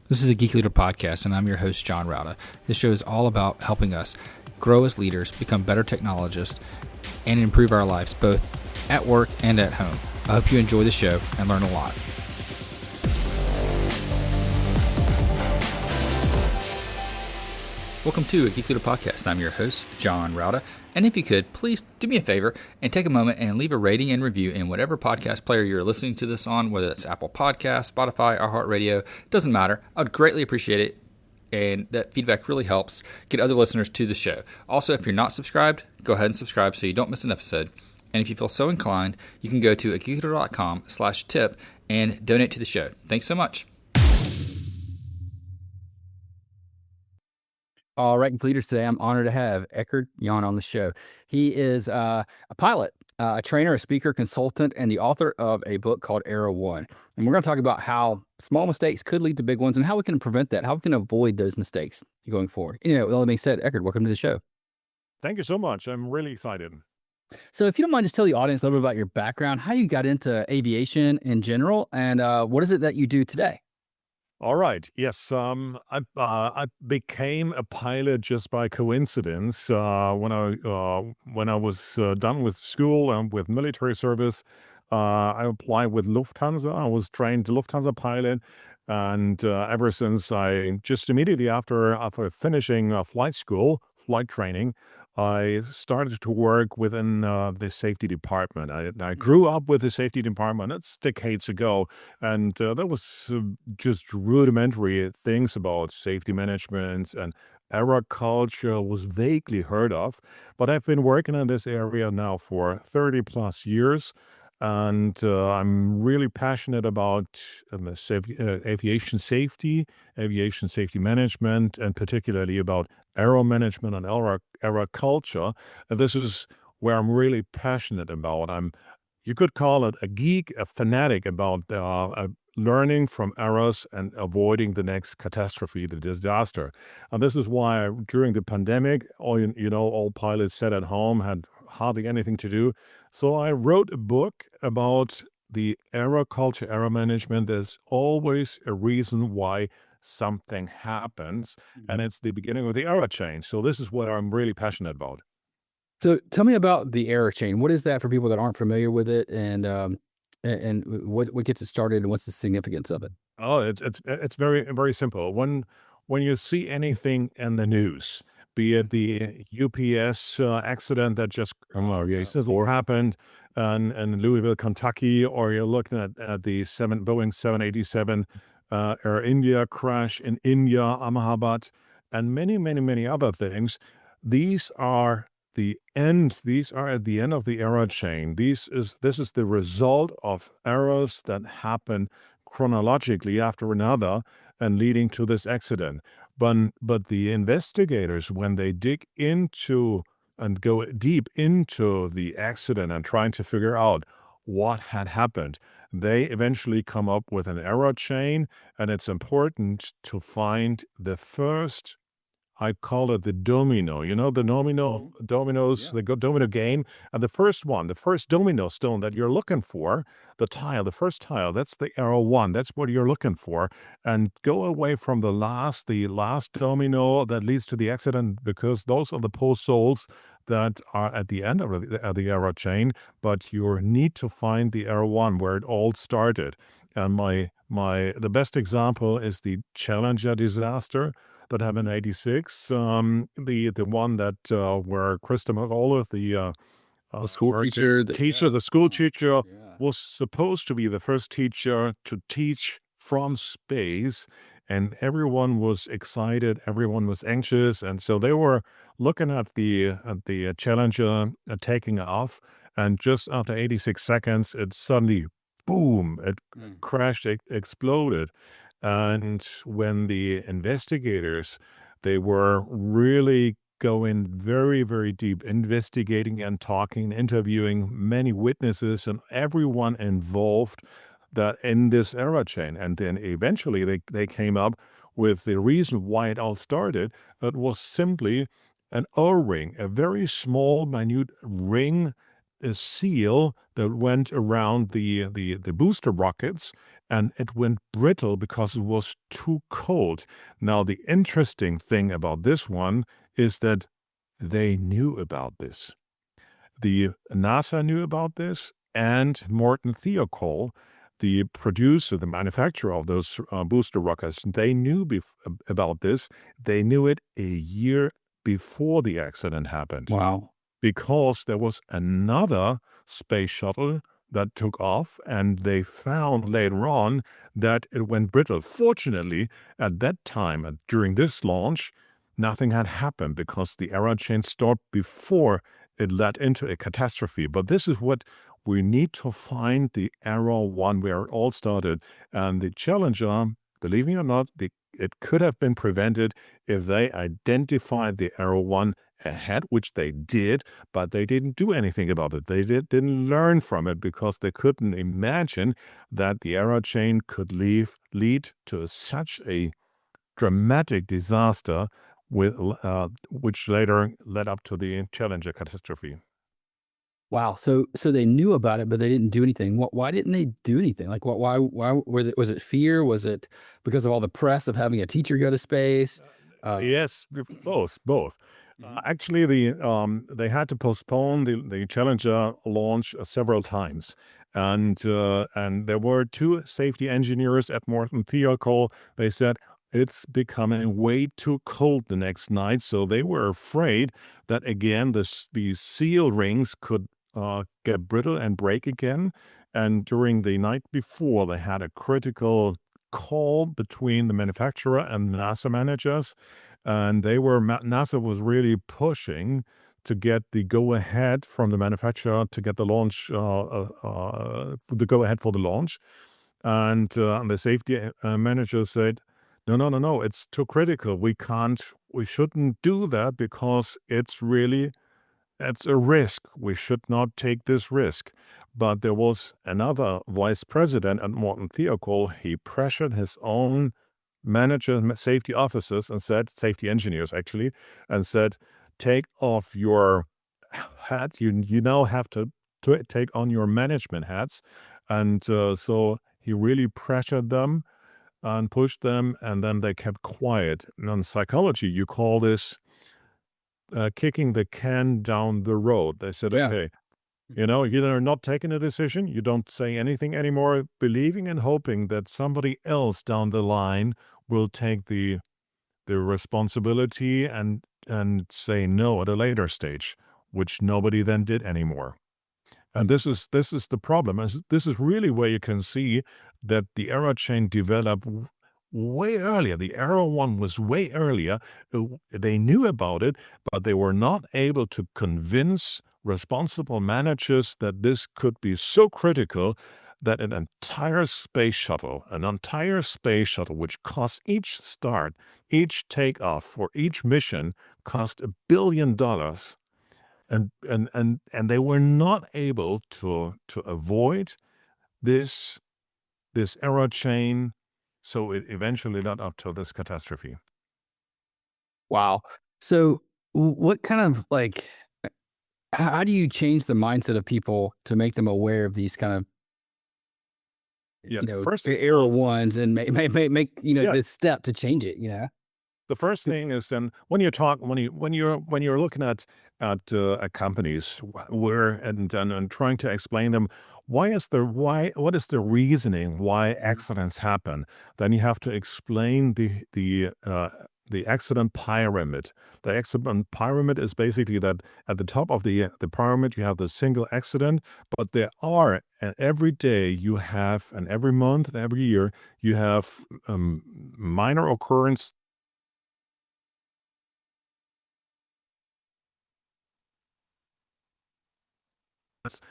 This is a Geek Leader podcast, and I'm your host, John Rauda. This show is all about helping us grow as leaders, become better technologists, and improve our lives both at work and at home. I hope you enjoy the show and learn a lot. Welcome to a Geek Leader podcast. I'm your host, John Rauda. And if you could, please do me a favor and take a moment and leave a rating and review in whatever podcast player you're listening to this on, whether it's Apple Podcasts, Spotify, iHeartRadio, doesn't matter. I would greatly appreciate it. And that feedback really helps get other listeners to the show. Also, if you're not subscribed, go ahead and subscribe so you don't miss an episode. And if you feel so inclined, you can go to geekleader.com/tip and donate to the show. Thanks so much. All right, leaders, today I'm honored to have Eckard Jann on the show. He is a pilot, a trainer, a speaker, consultant, and the author of a book called Era One. And we're going to talk about how small mistakes could lead to big ones and how we can prevent that, how we can avoid those mistakes going forward. With all that being said, Eckard, welcome to the show. Thank you so much. I'm really excited. So if you don't mind, just tell the audience a little bit about your background, how you got into aviation in general, and what is it that you do today? All right. Yes. I became a pilot just by coincidence when I was done with school and with military service. I applied with Lufthansa. I was trained Lufthansa pilot, and ever since just immediately after finishing flight school, flight training, I started to work within the safety department. I grew up with the safety department. That's decades ago. And there was just rudimentary things about safety management, and error culture was vaguely heard of. But I've been working in this area now for 30 plus years. And I'm really passionate about aviation safety management, and particularly about error management and error culture. And this is where I'm really passionate about. You could call it a geek, a fanatic about learning from errors and avoiding the next catastrophe, the disaster. And this is why during the pandemic, all pilots sat at home, had hardly anything to do. So I wrote a book about the error culture, error management. There's always a reason why something happens, and it's the beginning of the error chain. So this is what I'm really passionate about. So tell me about the error chain. What is that for people that aren't familiar with it, and what gets it started, and what's the significance of it? Oh, it's very, very simple. When you see anything in the news, be it the UPS accident that just happened in Louisville, Kentucky, or you're looking at the Boeing 787 Air India crash in India, Ahmedabad, and many, many, many other things, these are the end. These are at the end of the error chain. This is the result of errors that happen chronologically after another and leading to this accident. But the investigators, when they dig into and go deep into the accident and trying to figure out what had happened, they eventually come up with an error chain. And it's important to find the first, I call it the domino. The dominoes, the domino game. And the first domino stone that you're looking for, the first tile, that's the error one. That's what you're looking for. And go away from the last domino that leads to the accident, because those are the post souls that are at the end of the error chain. But you need to find the error one, where it all started. And the best example is the Challenger disaster that happened in '86. The one that where Christopher Olive, the school teacher, the school teacher, was supposed to be the first teacher to teach from space, and everyone was excited, everyone was anxious, and so they were looking at the Challenger taking off, and just after 86 seconds, it suddenly, boom! It crashed, exploded. And when the investigators, they were really going very, very deep, investigating and talking, interviewing many witnesses and everyone involved that in this error chain. And then eventually they came up with the reason why it all started. It was simply an O-ring, a very small, minute ring seal that went around the booster rockets, and it went brittle because it was too cold. Now, the interesting thing about this one is that they knew about this. The NASA knew about this, and Morton Thiokol, the producer, the manufacturer of those booster rockets, they knew about this. They knew it a year before the accident happened, Wow. because there was another space shuttle that took off, and they found later on that it went brittle. Fortunately, at that time, during this launch, nothing had happened because the error chain stopped before it led into a catastrophe. But this is what we need to find, the error one where it all started. And the Challenger, believe it or not, it could have been prevented if they identified the error one ahead, which they did, but they didn't do anything about it. They didn't learn from it because they couldn't imagine that the error chain could lead to such a dramatic disaster, which later led up to the Challenger catastrophe. Wow. So they knew about it, but they didn't do anything. Why didn't they do anything? Like, why was it fear? Was it because of all the press of having a teacher go to space? Yes, both. Mhm. Actually, they had to postpone the Challenger launch several times, and there were two safety engineers at Morton Thiokol. They said it's becoming way too cold the next night, so they were afraid that again these seal rings could get brittle and break again. And during the night before, they had a critical call between the manufacturer and the NASA managers, and NASA was really pushing to get the go-ahead from the manufacturer to get the launch, the go-ahead for the launch. And the safety manager said, no, no, no, no, it's too critical. We shouldn't do that because it's a risk. We should not take this risk. But there was another vice president at Morton Thiokol. He pressured his own manager, safety officers, and said, safety engineers actually, and said, take off your hat. You now have to take on your management hats. And so he really pressured them and pushed them, and then they kept quiet. And in psychology, you call this kicking the can down the road. They said, Yeah. okay, you're not taking a decision. You don't say anything anymore, believing and hoping that somebody else down the line will take the responsibility and say no at a later stage, which nobody then did anymore. And this is the problem. This is really where you can see that the error chain developed way earlier. The error one was way earlier. They knew about it, but they were not able to convince responsible managers that this could be so critical that an entire space shuttle, which costs each start, each takeoff for each mission, cost $1 billion, and they were not able to avoid this error chain, so it eventually led up to this catastrophe. Wow. So what kind of like how do you change the mindset of people to make them aware of these kind of Yeah, first of error all, ones and make yeah, this step to change it? the first thing is then when you're looking at companies and trying to explain them what is the reasoning why accidents happen, then you have to explain the accident pyramid. The accident pyramid is basically that at the top of the pyramid you have the single accident, but there are every day you have, and every month and every year you have minor occurrence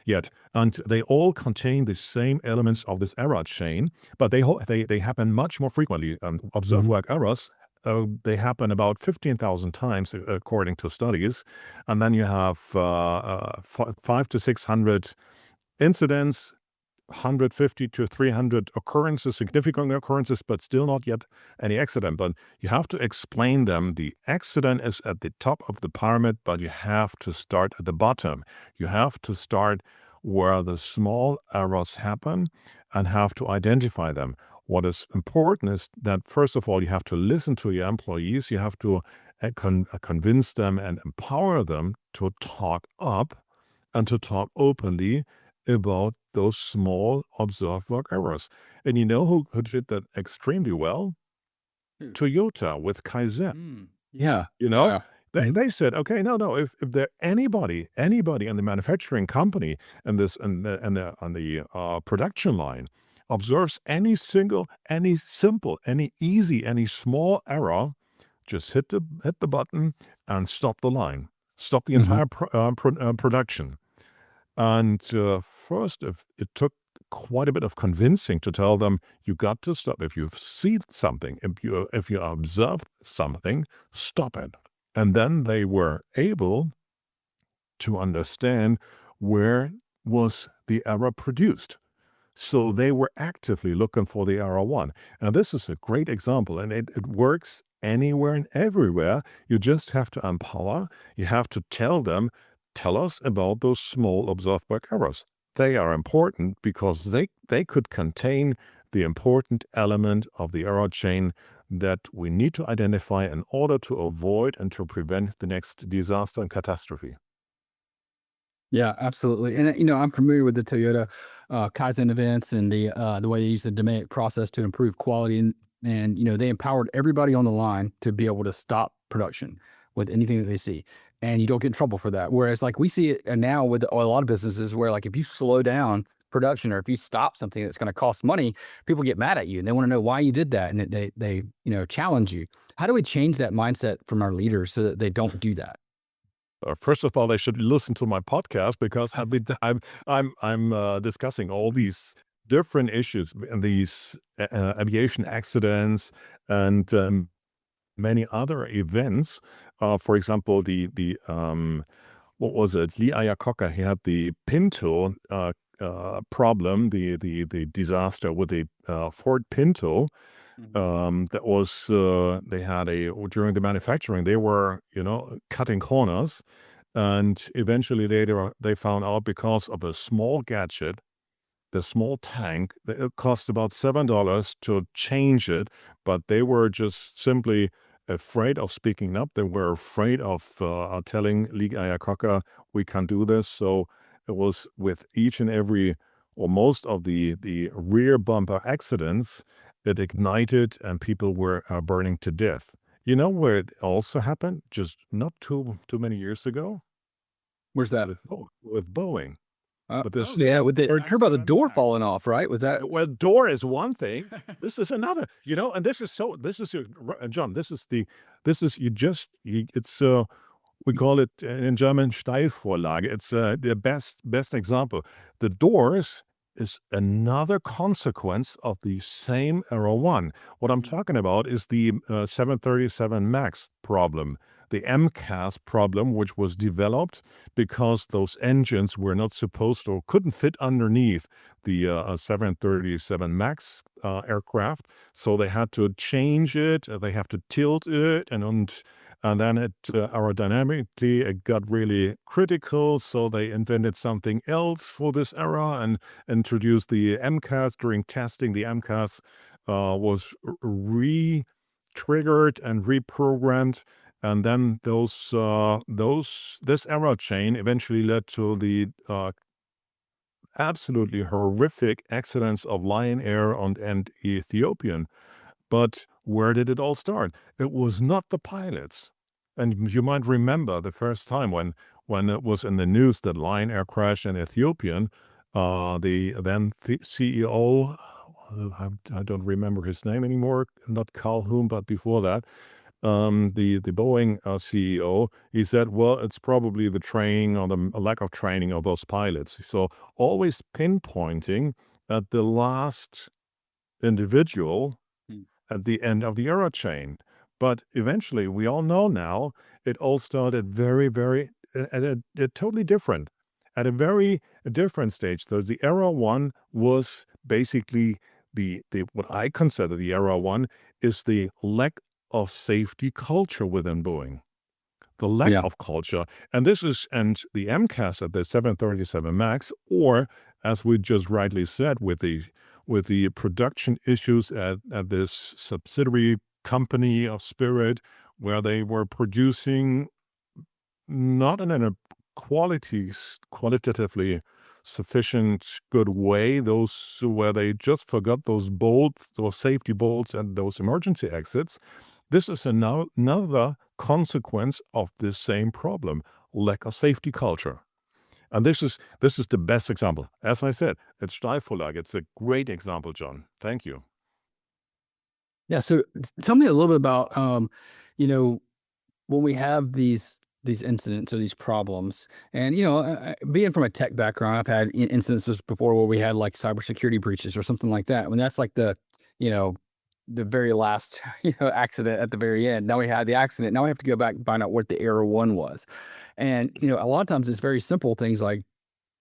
yet, and they all contain the same elements of this error chain, but they happen much more frequently. Observed work errors, they happen about 15,000 times according to studies, and then you have 500 to 600 incidents 150 to 300 occurrences, significant occurrences, but still not yet any accident. But you have to explain them. The accident is at the top of the pyramid, but you have to start at the bottom. You have to start where the small errors happen and have to identify them. What is important is that, first of all, you have to listen to your employees. You have to convince them and empower them to talk up and to talk openly about those small observed work errors. And you know who did that extremely well? Who? Toyota with Kaizen. Yeah. You know, they said, okay, no, if there anybody in the manufacturing company and this and the on the production line observes any single, any simple, any easy, any small error, just hit the button and stop the line, stop the entire production. And first, it took quite a bit of convincing to tell them, you got to stop. If you see something, if you observe something, stop it. And then they were able to understand where was the error produced. So they were actively looking for the error one. And this is a great example, and it works anywhere and everywhere. You just have to empower. You have to tell them, tell us about those small observed work errors. They are important because they could contain the important element of the error chain that we need to identify in order to avoid and to prevent the next disaster and catastrophe. Yeah, absolutely. And I'm familiar with the Toyota Kaizen events and the way they use the DMAIC process to improve quality, and they empowered everybody on the line to be able to stop production with anything that they see, and you don't get in trouble for that. Whereas like we see it now with a lot of businesses where like if you slow down production or if you stop something that's going to cost money, people get mad at you and they want to know why you did that, and they challenge you. How do we change that mindset from our leaders so that they don't do that? First of all, they should listen to my podcast because I'm discussing all these different issues and these aviation accidents and many other events. For example, the what was it? Lee Iacocca, he had the Pinto problem, the disaster with the Ford Pinto. That was they had during the manufacturing they were cutting corners, and eventually they found out because of a small gadget, the small tank, that it cost about $7 to change it, but they were just simply afraid of speaking up. They were afraid of telling Lee Iacocca, we can't do this. So it was with each and every or most of the rear bumper accidents, it ignited and people were burning to death. You know where it also happened? Just not too many years ago? Where's that? With Boeing. But this Yeah, with the I heard about the door accident. falling off, right? Was that? Well, door is one thing. This is another, and this is your, John, it's, we call it in German Steilvorlage. It's the best example. The doors is another consequence of the same error one. What I'm talking about is the 737 MAX problem, the MCAS problem, which was developed because those engines were not supposed or couldn't fit underneath the 737 MAX aircraft. So they had to change it, they have to tilt it, and then it aerodynamically it got really critical. So they invented something else for this era and introduced the MCAS. During testing, the MCAS was re-triggered and reprogrammed. And then this error chain eventually led to the absolutely horrific accidents of Lion Air and Ethiopian. But where did it all start? It was not the pilots. And you might remember the first time when it was in the news that Lion Air crashed in Ethiopian, the CEO, I don't remember his name anymore, not Calhoun, but before that, the Boeing CEO, he said, well, it's probably the training or the lack of training of those pilots. So always pinpointing at the last individual Mm. at the end of the error chain. But eventually, we all know now, it all started very, very, totally different. at a very different stage. So the era one was basically the what I consider the era one is the lack of safety culture within Boeing. The lack Yeah. of culture. And the MCAS at the 737 MAX, or as we just rightly said, with the production issues at this subsidiary company of Spirit, where they were producing not in a qualitatively sufficient good way, those where they just forgot those bolts, those safety bolts and those emergency exits. This is another consequence of this same problem, lack of safety culture. And this is the best example. As I said, it's Steilvorlage. It's a great example, John. Thank you. Yeah. So tell me a little bit about, when we have these incidents or these problems, and being from a tech background, I've had instances before where we had like cybersecurity breaches or something like that. When that's like you know, the very last accident at the very end. Now we had the accident. Now we have to go back and find out what the error one was, and a lot of times it's very simple things like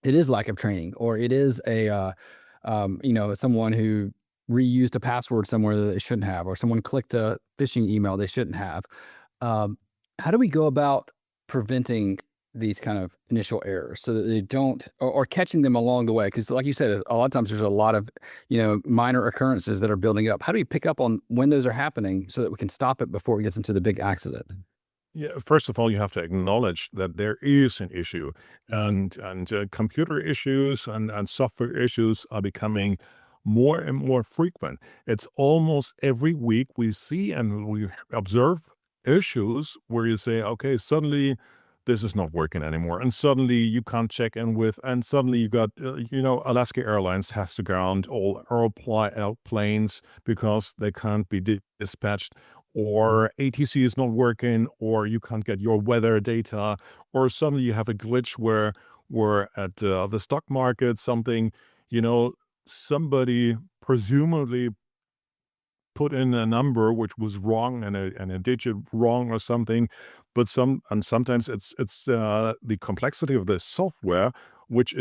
it is lack of training, or it is someone who reused a password somewhere that they shouldn't have, or someone clicked a phishing email they shouldn't have. Um, how do we go about preventing these kind of initial errors so that they don't, or catching them along the way? Because, like you said, a lot of times there's a lot of minor occurrences that are building up. How do we pick up on when those are happening so that we can stop it before it gets into the big accident? Yeah, first of all, you have to acknowledge that there is an issue, and computer issues and software issues are becoming more and more frequent. It's almost every week we see and we observe issues where you say, okay, suddenly this is not working anymore, and suddenly you can't check in with, and suddenly you got, Alaska Airlines has to ground all airplanes because they can't be dispatched, or ATC is not working, or you can't get your weather data, or suddenly you have a glitch where at the stock market somebody presumably put in a number which was wrong and a digit wrong or something, but sometimes it's the complexity of the software which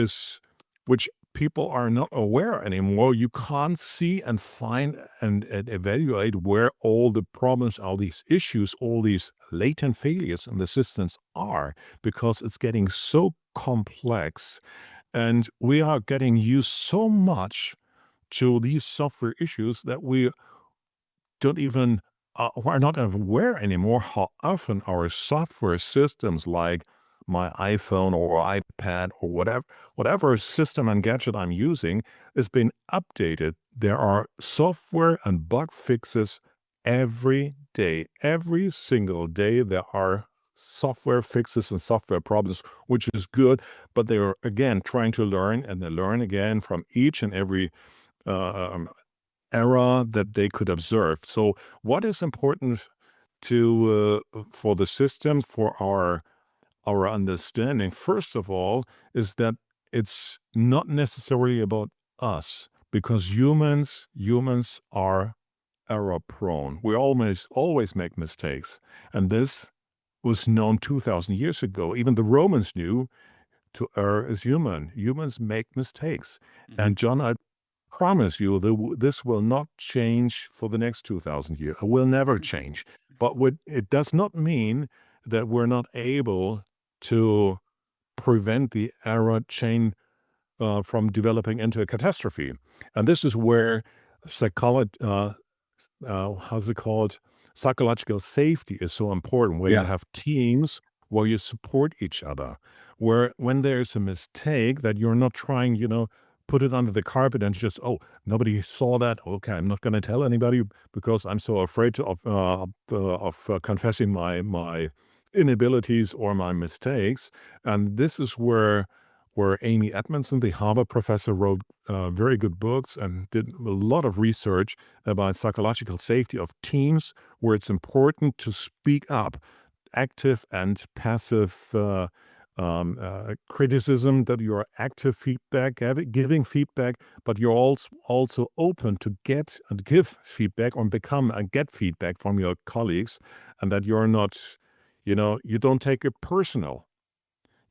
people are not aware anymore. You can't see and find and evaluate where all the problems, all these issues, all these latent failures in the systems are, because it's getting so complex, and we are getting used so much to these software issues that we're not aware anymore how often our software systems, like my iPhone or iPad or whatever system and gadget I'm using, is being updated. There are software and bug fixes every day. Every single day there are software fixes and software problems, which is good, but they are, again, trying to learn, and they learn again from each and every uh, era that they could observe. So what is important for the system, for our understanding, first of all, is that it's not necessarily about us, because humans are error prone. We always make mistakes. And this was known 2,000 years ago. Even the Romans knew to err is human. Humans make mistakes. And John, I promise you that this will not change for the next 2,000 years. It will never change. But it does not mean that we're not able to prevent the error chain from developing into a catastrophe. And this is where how's it called? Psychological safety is so important, where you have teams where you support each other, where when there's a mistake, that you're not trying, put it under the carpet and just, oh, nobody saw that. Okay, I'm not going to tell anybody because I'm so afraid of confessing my inabilities or my mistakes. And this is where Amy Edmondson, the Harvard professor, wrote very good books and did a lot of research about psychological safety of teams, where it's important to speak up, active and passive criticism, that you're active feedback, giving feedback, but you're also open to get and give feedback, or become and get feedback from your colleagues, and that you're not, you don't take it personal.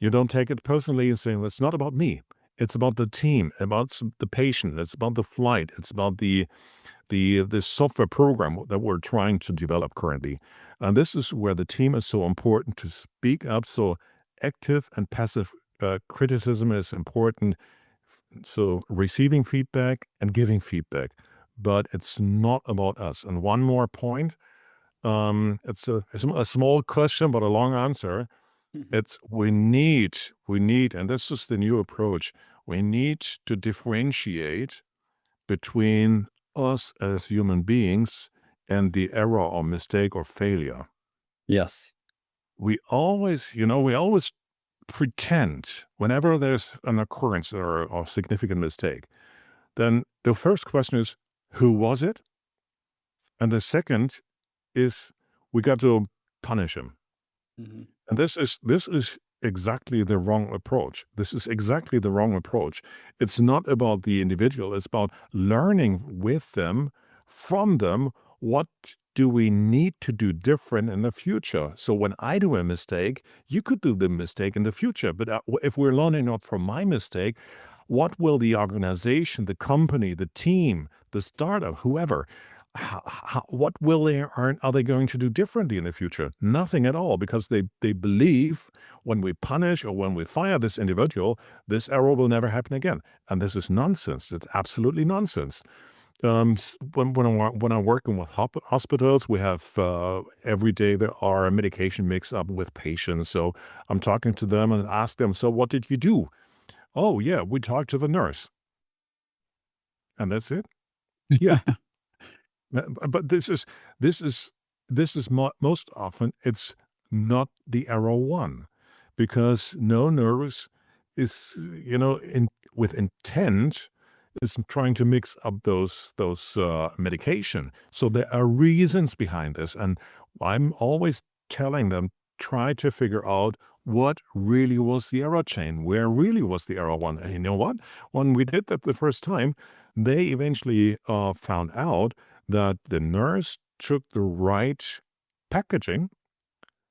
You don't take it personally and say, well, it's not about me. It's about the team, about the patient. It's about the flight. It's about the software program that we're trying to develop currently. And this is where the team is so important to speak up. So active and passive criticism is important. So receiving feedback and giving feedback, but it's not about us. And one more point, it's a small question, but a long answer. It's we need, and this is the new approach. We need to differentiate between us as human beings and the error or mistake or failure. Yes. We always pretend whenever there's an occurrence or significant mistake, then the first question is, who was it? And the second is, we got to punish him. Mhm. And this is exactly the wrong approach. This is exactly the wrong approach. It's not about the individual. It's about learning with them, from them, what do we need to do different in the future? So when I do a mistake, you could do the mistake in the future. But if we're learning not from my mistake, what will the organization, the company, the team, the startup, whoever, what are they going to do differently in the future? Nothing at all, because they believe when we punish or when we fire this individual, this error will never happen again. And this is nonsense. It's absolutely nonsense. When I'm working with hospitals, we have every day there are a medication mix up with patients. So I'm talking to them and ask them, so what did you do? Oh, yeah, we talked to the nurse. And that's it. Yeah. But this is most often it's not the error one, because no nurse is with intent is trying to mix up those medication. So there are reasons behind this, and I'm always telling them, try to figure out what really was the error chain, where really was the error one. And you know what? When we did that the first time, they eventually found out that the nurse took the right packaging,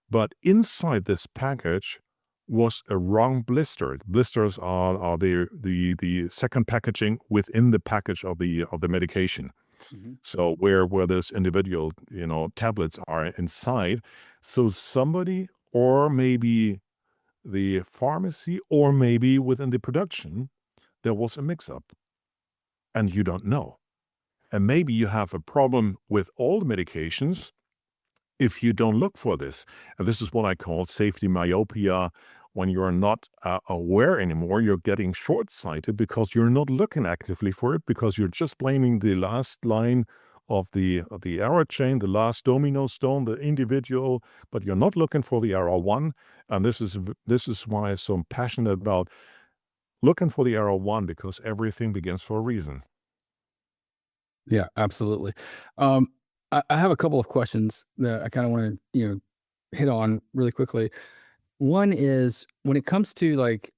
but inside this package was a wrong blister. Blisters are the second packaging within the package of the medication. Mhm. So where those individual tablets are inside. So somebody, or maybe the pharmacy, or maybe within the production, there was a mix-up, and you don't know. And maybe you have a problem with all the medications if you don't look for this. And this is what I call safety myopia. When you're not aware anymore, you're getting short-sighted because you're not looking actively for it, because you're just blaming the last line of the error chain, the last domino stone, the individual, but you're not looking for the error one. And this is why I'm so passionate about looking for the error one, because everything begins for a reason. Yeah, absolutely. I have a couple of questions that I kind of want to, hit on really quickly. One is, when it comes to like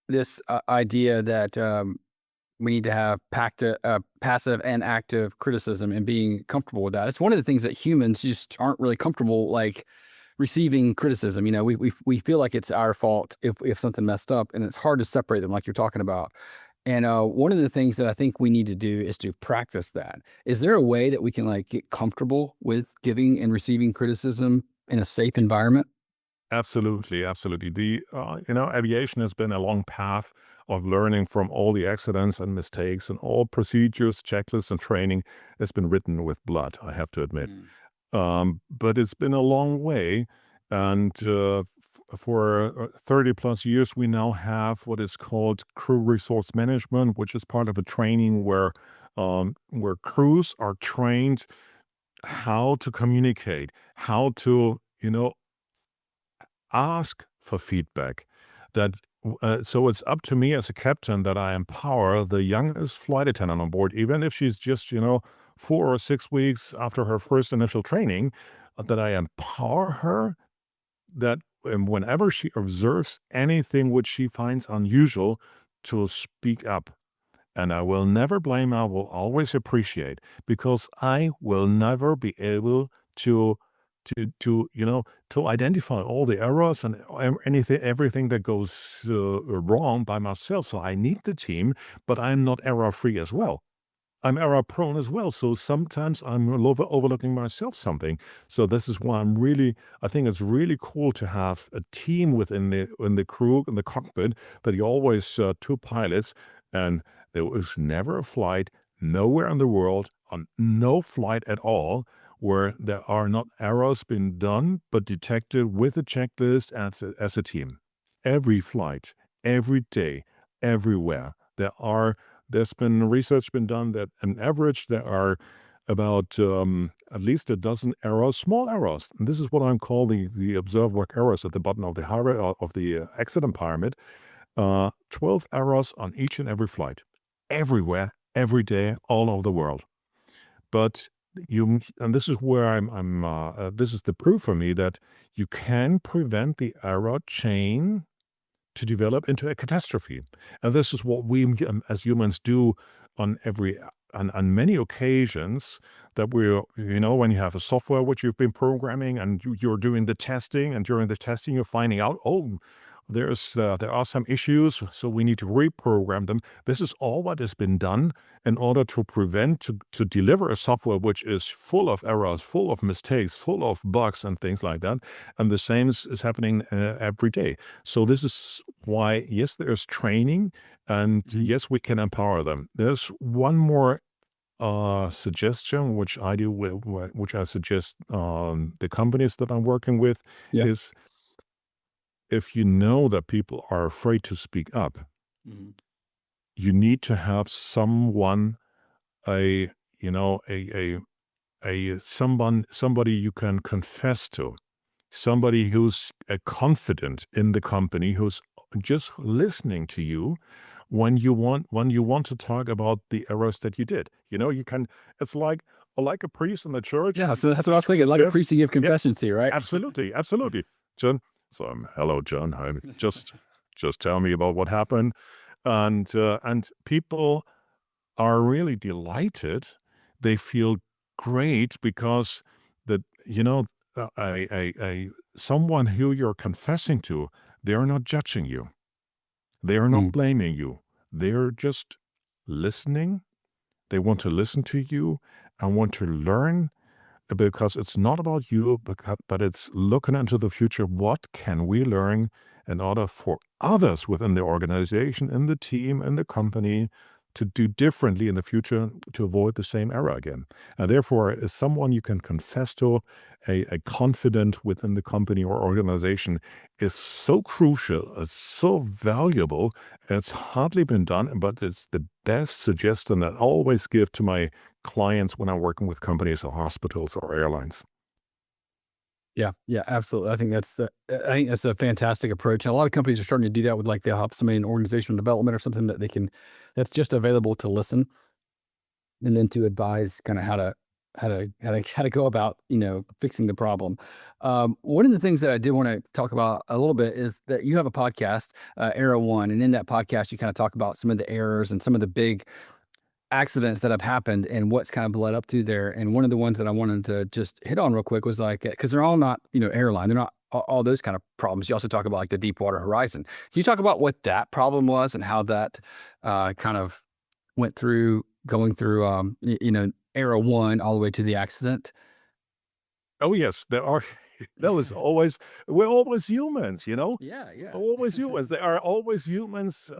this idea that we need to have passive and active criticism and being comfortable with that. It's one of the things that humans just aren't really comfortable, like receiving criticism. We feel like it's our fault if something messed up, and it's hard to separate them, like you're talking about. And one of the things that I think we need to do is to practice that. Is there a way that we can like get comfortable with giving and receiving criticism in a safe environment? Absolutely, absolutely. Aviation has been a long path of learning from all the accidents and mistakes, and all procedures, checklists, and training has been written with blood, I have to admit. Mm. But it's been a long way, and for 30 plus years, we now have what is called crew resource management, which is part of a training where crews are trained how to communicate, how to ask for feedback. So it's up to me as a captain that I empower the youngest flight attendant on board, even if she's just 4 or 6 weeks after her first initial training, that I empower her, that whenever she observes anything which she finds unusual, to speak up. And I will never blame, I will always appreciate, because I will never be able to to identify all the errors and everything that goes wrong by myself. So I need the team, but I'm not error free as well. I'm error prone as well. So sometimes I'm overlooking myself something. So this is why I think it's really cool to have a team within the crew, in the cockpit, that you always two pilots, and there was never a flight nowhere in the world, on no flight at all, where there are not errors being done, but detected with a checklist as a team. Every flight, every day, everywhere. There's been research been done that on average there are about at least a dozen errors, small errors. And this is what I'm calling the observed work errors at the bottom of the accident pyramid. 12 errors on each and every flight, everywhere, every day, all over the world. But and this is where this is the proof for me that you can prevent the error chain to develop into a catastrophe. And this is what we as humans do on many occasions, that when you have a software which you've been programming and you're doing the testing, and during the testing you're finding out, there are some issues, so we need to reprogram them. This is all what has been done in order to prevent, to deliver a software which is full of errors, full of mistakes, full of bugs and things like that. And the same is happening every day. So this is why, yes, there's training, and yes, we can empower them. There's one more suggestion which which I suggest the companies that I'm working with, Yeah. is if you know that people are afraid to speak up, you need to have someone, a you know a somebody you can confess to, somebody who's confident in the company, who's just listening to you when you want to talk about the errors that you did. You can. It's like a priest in the church. Yeah, so that's what I was thinking, like a Yes. priest to give Yeah. confession to, right? Absolutely, John. So hello, John. Just tell me about what happened, and people are really delighted. They feel great because that someone who you're confessing to, they're not judging you, they are not blaming you. They're just listening. They want to listen to you and want to learn, because it's not about you, but it's looking into the future. What can we learn in order for others within the organization, in the team, in the company, to do differently in the future to avoid the same error again? And therefore, as someone you can confess to, a confidant within the company or organization, is so crucial, it's so valuable, and it's hardly been done, but it's the best suggestion that I always give to my clients when I'm working with companies or hospitals or airlines. Yeah, absolutely. I think that's a fantastic approach. And a lot of companies are starting to do that with, like, they'll help somebody in organizational development or something that's just available to listen, and then to advise kind of how to go about, fixing the problem. One of the things that I did want to talk about a little bit is that you have a podcast, Era One, and in that podcast you kind of talk about some of the errors and some of the big accidents that have happened and what's kind of led up to there. And one of the ones that I wanted to just hit on real quick was, like, because they're all not, airline, they're not all those kind of problems. You also talk about, like, the Deepwater Horizon. Can you talk about what that problem was and how that kind of went through going through, Era One all the way to the accident? Oh yes, there are. We're always humans, Yeah, yeah. always humans. There are always humans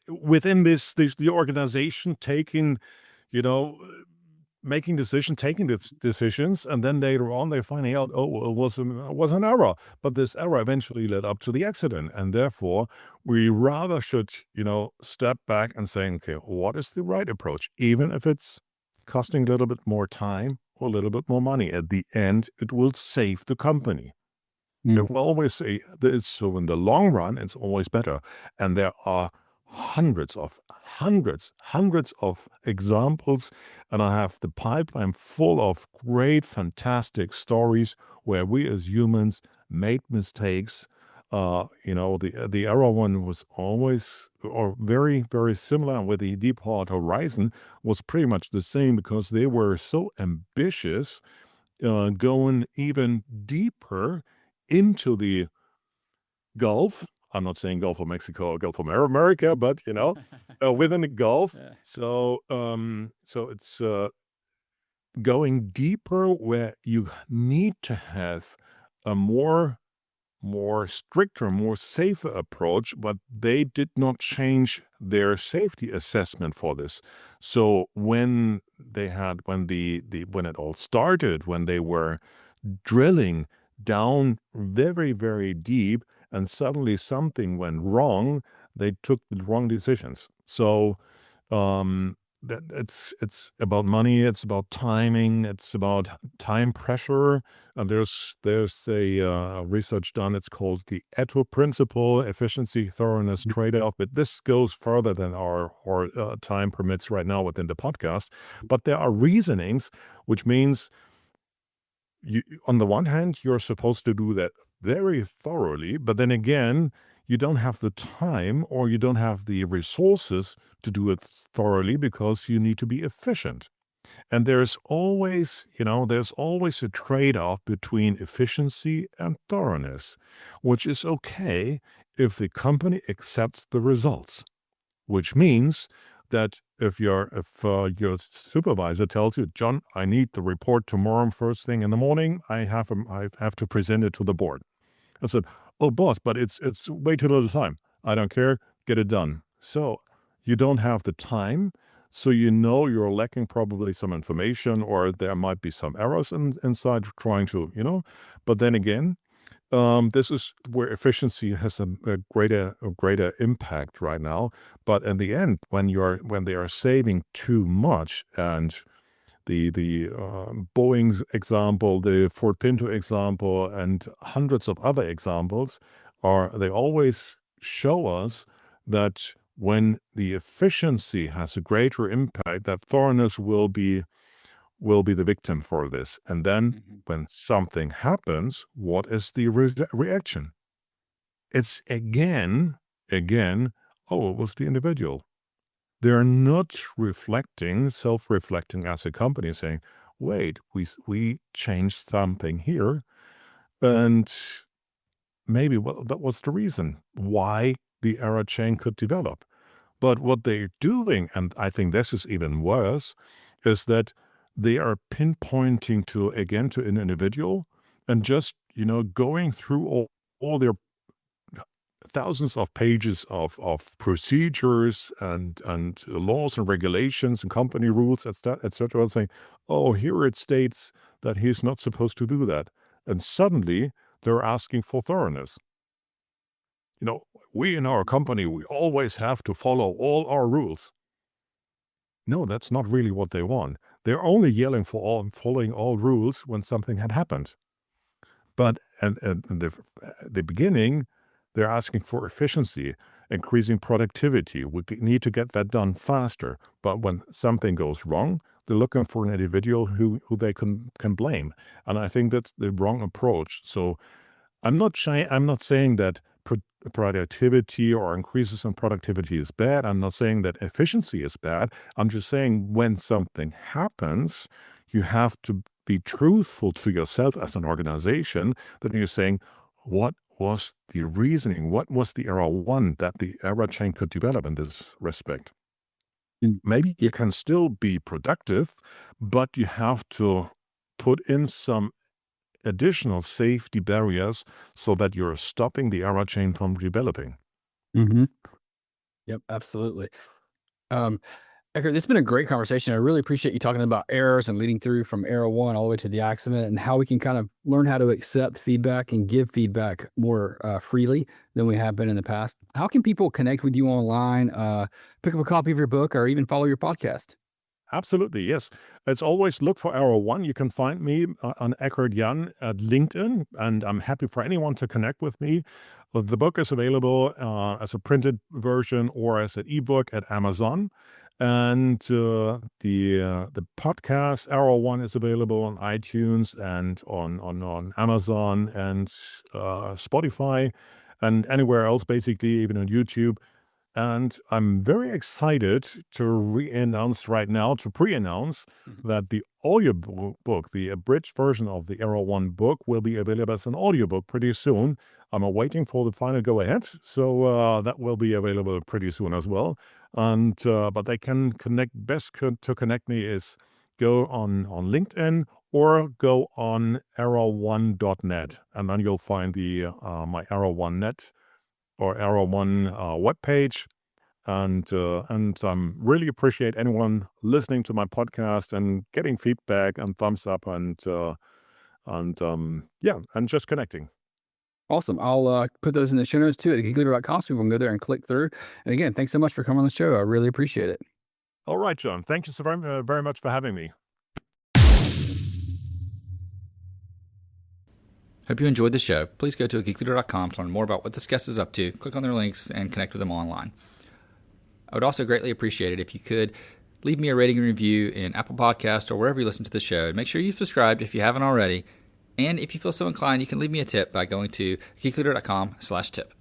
within the organization, taking, you know, making taking decisions, and then later on they're finding out, it was an error, but this error eventually led up to the accident, and therefore we rather should, step back and say, okay, what is the right approach, even if it's costing a little bit more time or a little bit more money. At the end, it will save the company. They will always say that so in the long run, it's always better. And there are hundreds of examples. And I have the pipeline full of great, fantastic stories where we as humans made mistakes. The error one was always, or very, very similar with the Deepwater Horizon, was pretty much the same, because they were so ambitious going even deeper into the Gulf. I'm not saying Gulf of Mexico or Gulf of America, but within the Gulf. Yeah. So it's going deeper where you need to have a more stricter, more safer approach, but they did not change their safety assessment for this. So when it all started, when they were drilling down very, very deep and suddenly something went wrong, they took the wrong decisions. So that it's about money, it's about timing, it's about time pressure. And there's a research done. It's called the ETO principle, efficiency, thoroughness, trade-off. But this goes further than our time permits right now within the podcast. But there are reasonings, which means on the one hand, you're supposed to do that very thoroughly, but then again, you don't have the time or you don't have the resources to do it thoroughly because you need to be efficient. And there's always a trade-off between efficiency and thoroughness, which is okay if the company accepts the results, which means that if your supervisor tells you, John, I need the report tomorrow first thing in the morning, I have to present it to the board. I said, oh, boss, but it's way too little time. I don't care. Get it done. So you don't have the time. So you're lacking probably some information, or there might be some errors inside trying to. But then again, this is where efficiency has a greater impact right now. But in the end, when they are saving too much, and the Boeing's example, the Ford Pinto example, and hundreds of other examples they always show us that when the efficiency has a greater impact, that thoroughness will be the victim for this. And then when something happens, what is the reaction? It's again, oh, it was the individual. They're not self-reflecting as a company, saying, wait, we changed something here, and maybe that was the reason why the error chain could develop. But what they're doing, and I think this is even worse, is that they are pinpointing to an individual and just, going through all their thousands of pages of procedures and laws and regulations and company rules, etc., saying, oh, here it states that he's not supposed to do that. And suddenly they're asking for thoroughness. We in our company, we always have to follow all our rules. No, that's not really what they want. They're only yelling for following all rules when something had happened. But at the beginning, they're asking for efficiency, increasing productivity. We need to get that done faster. But when something goes wrong, they're looking for an individual who they can blame. And I think that's the wrong approach. So I'm not saying that productivity or increases in productivity is bad. I'm not saying that efficiency is bad. I'm just saying when something happens, you have to be truthful to yourself as an organization, that you're saying, what was the reasoning? What was the error one that the error chain could develop in this respect? Maybe you can still be productive, but you have to put in some additional safety barriers so that you're stopping the error chain from developing. Yep, absolutely. Eckhard, this has been a great conversation. I really appreciate you talking about errors and leading through from error one all the way to the accident, and how we can kind of learn how to accept feedback and give feedback more freely than we have been in the past. How can people connect with you online, pick up a copy of your book, or even follow your podcast? Absolutely, yes. It's always look for Arrow One. You can find me on Eckard Jann at LinkedIn, and I'm happy for anyone to connect with me. The book is available as a printed version or as an ebook at Amazon. And the podcast Arrow One is available on iTunes and on Amazon and Spotify and anywhere else, basically, even on YouTube. And I'm very excited to pre-announce that the audiobook, the abridged version of the Aero 1 book, will be available as an audiobook pretty soon. I'm waiting for the final go-ahead, so that will be available pretty soon as well. And but they can to connect me is go on LinkedIn or go on aero1.net, and then you'll find the my Aero1.net or Aero 1 webpage. And really appreciate anyone listening to my podcast and getting feedback and thumbs up and just connecting. Awesome. I'll put those in the show notes too at geekleader.com so people can go there and click through. And again, thanks so much for coming on the show. I really appreciate it. All right, John. Thank you so very much for having me. Hope you enjoyed the show. Please go to geekleader.com to learn more about what this guest is up to, click on their links, and connect with them online. I would also greatly appreciate it if you could leave me a rating and review in Apple Podcasts or wherever you listen to the show. And make sure you've subscribed if you haven't already. And if you feel so inclined, you can leave me a tip by going to geekleader.com/tip.